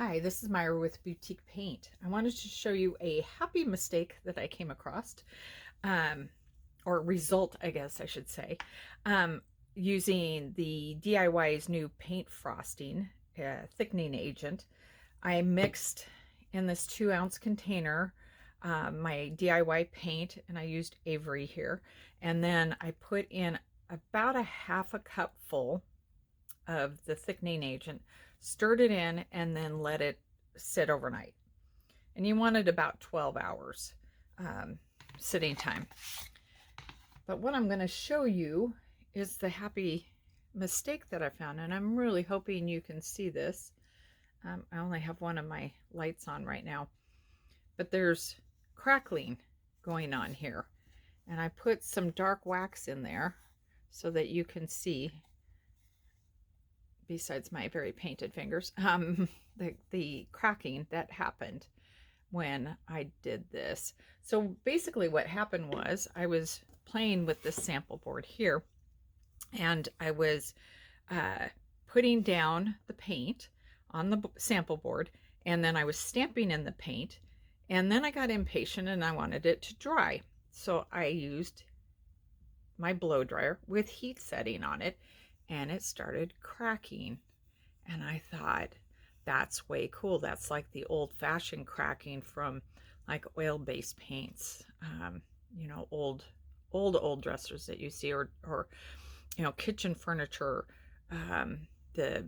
Hi, this is Myra with Boutique Paint. I wanted to show you a happy mistake that I came across, or result, I guess I should say, using the DIY's new paint frosting thickening agent. I mixed in this 2-ounce container my DIY paint, and I used Avery here, and then I put in about a half a cup full of the thickening agent, stirred it in, and then let it sit overnight. And you wanted about 12 hours sitting time. But what I'm going to show you is the happy mistake that I found, and I'm really hoping you can see this. I only have one of my lights on right now, but there's crackling going on here, and I put some dark wax in there so that you can see, besides my very painted fingers, the cracking that happened when I did this. So basically what happened was I was playing with this sample board here, and I was putting down the paint on the sample board, and then I was stamping in the paint, and then I got impatient and I wanted it to dry. So I used my blow dryer with heat setting on it, and it started cracking. And I thought, that's way cool. That's like the old-fashioned cracking from like oil-based paints, you know, old dressers that you see, or you know, kitchen furniture. The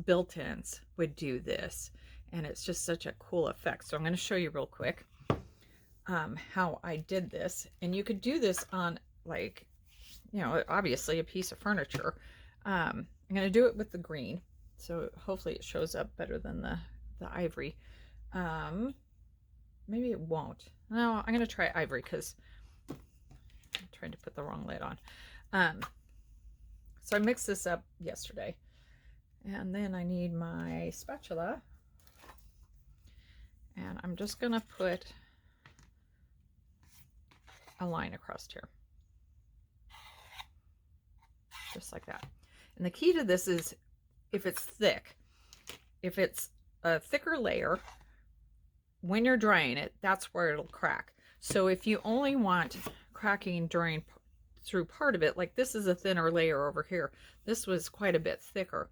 built-ins would do this, and it's just such a cool effect. So I'm going to show you real quick how I did this. And you could do this on, like, you know, obviously a piece of furniture. I'm going to do it with the green, so hopefully it shows up better than the ivory. Maybe it won't. No, I'm going to try ivory because I'm trying to put the wrong lid on. So I mixed this up yesterday, and then I need my spatula, and I'm just going to put a line across here, just like that. And the key to this is, if it's thick, if it's a thicker layer, when you're drying it, that's where it'll crack. So if you only want cracking through part of it, like this is a thinner layer over here, this was quite a bit thicker.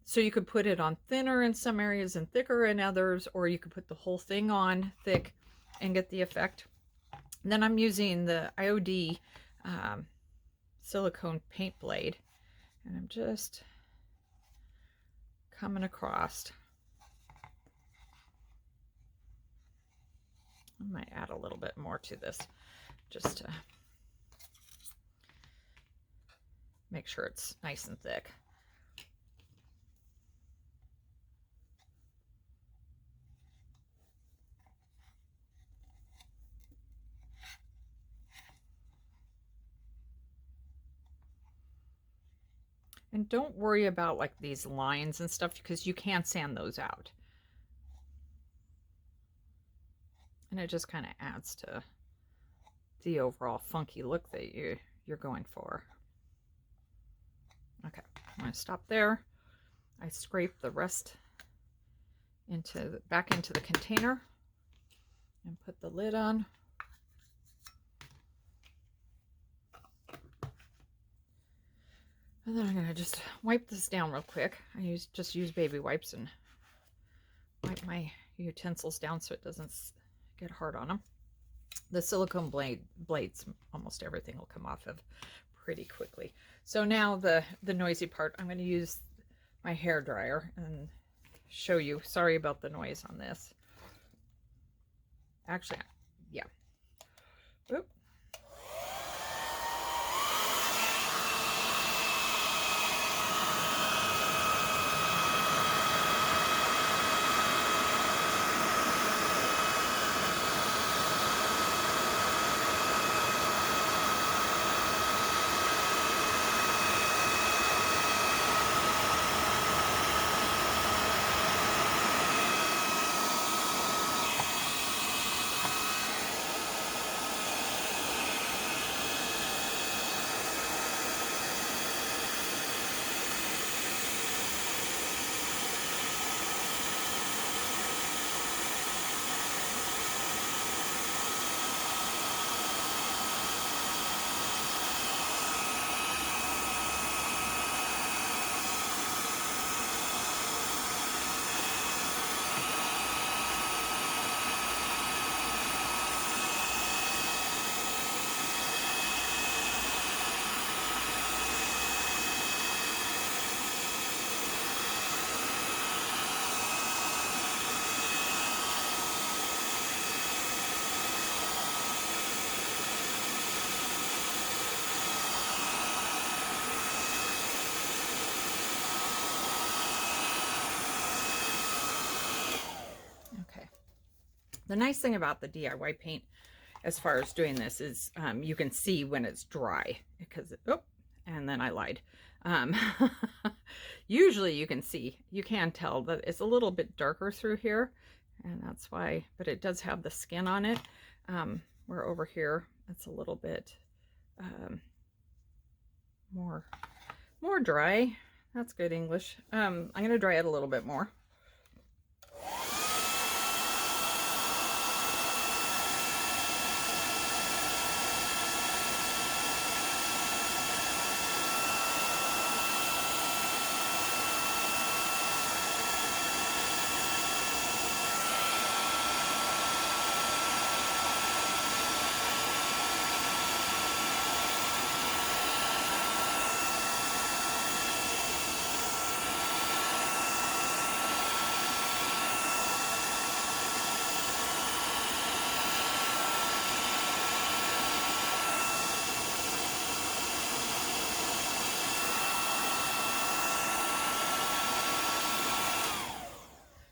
So you could put it on thinner in some areas and thicker in others, or you could put the whole thing on thick and get the effect. And then I'm using the IOD silicone paint blade, and I'm just coming across. I might add a little bit more to this just to make sure it's nice and thick. And don't worry about like these lines and stuff, because you can sand those out. And it just kind of adds to the overall funky look that you're going for. Okay, I'm going to stop there. I scrape the rest back into the container and put the lid on. And then I'm going to just wipe this down real quick. I just use baby wipes and wipe my utensils down so it doesn't get hard on them. The silicone blades, almost everything will come off of pretty quickly. So now the noisy part, I'm going to use my hair dryer and show you. Sorry about the noise on this. Actually, yeah. Oop. The nice thing about the DIY paint as far as doing this is you can see when it's dry, because and then I lied. Usually you can tell that it's a little bit darker through here, and that's why, but it does have the skin on it, where over here it's a little bit more dry. That's good English. I'm going to dry it a little bit more.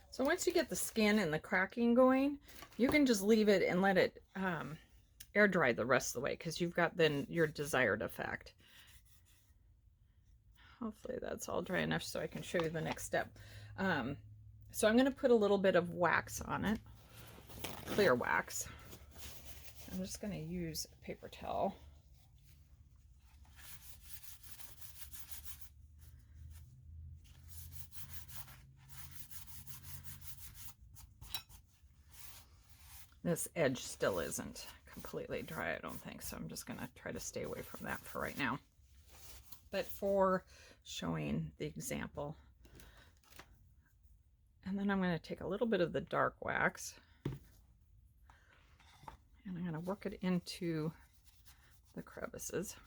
So once you get the skin and the cracking going, you can just leave it and let it air dry the rest of the way, because you've got then your desired effect. Hopefully that's all dry enough so I can show you the next step. So I'm going to put a little bit of wax on it, clear wax. I'm just going to use a paper towel. This edge still isn't completely dry, I don't think, so I'm just going to try to stay away from that for right now. But for showing the example, and then I'm going to take a little bit of the dark wax, and I'm going to work it into the crevices.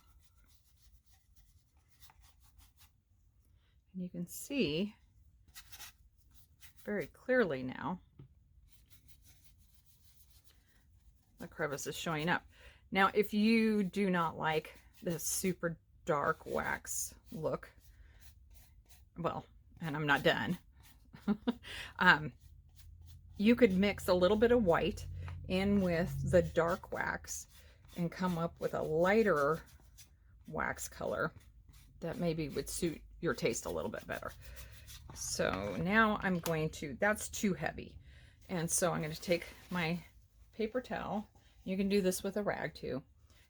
And you can see very clearly now the crevice is showing up. Now, if you do not like this super dark wax look, well, and I'm not done, you could mix a little bit of white in with the dark wax and come up with a lighter wax color that maybe would suit your taste a little bit better. So now I'm going to, that's too heavy. And so I'm going to take my paper towel. You can do this with a rag too.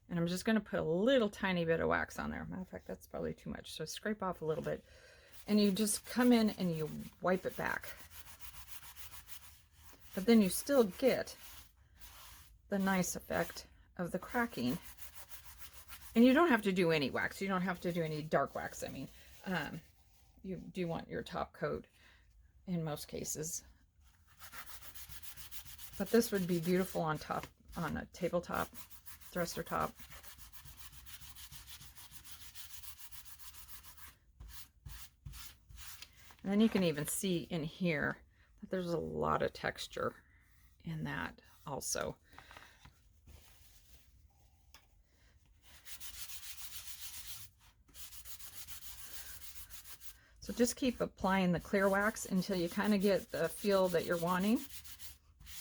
And I'm just going to put a little tiny bit of wax on there. Matter of fact, that's probably too much. So scrape off a little bit. And you just come in and you wipe it back. But then you still get the nice effect of the cracking. And you don't have to do any wax. You don't have to do any dark wax. I mean, you do want your top coat in most cases. But this would be beautiful on top, on a tabletop, dresser top. And then you can even see in here that there's a lot of texture in that also. So just keep applying the clear wax until you kind of get the feel that you're wanting.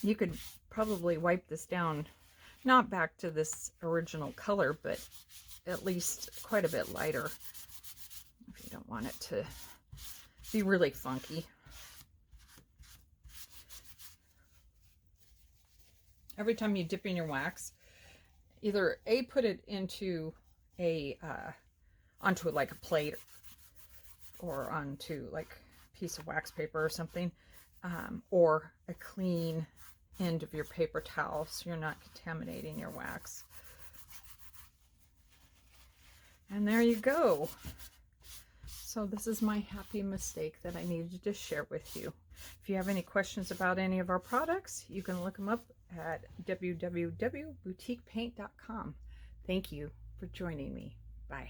You could probably wipe this down, not back to this original color, but at least quite a bit lighter if you don't want it to be really funky. Every time you dip in your wax, either put it into a onto like a plate or onto like a piece of wax paper or something, or a clean end of your paper towel so you're not contaminating your wax. And there you go. So this is my happy mistake that I needed to share with you. If you have any questions about any of our products, you can look them up at www.boutiquepaint.com. Thank you for joining me. Bye.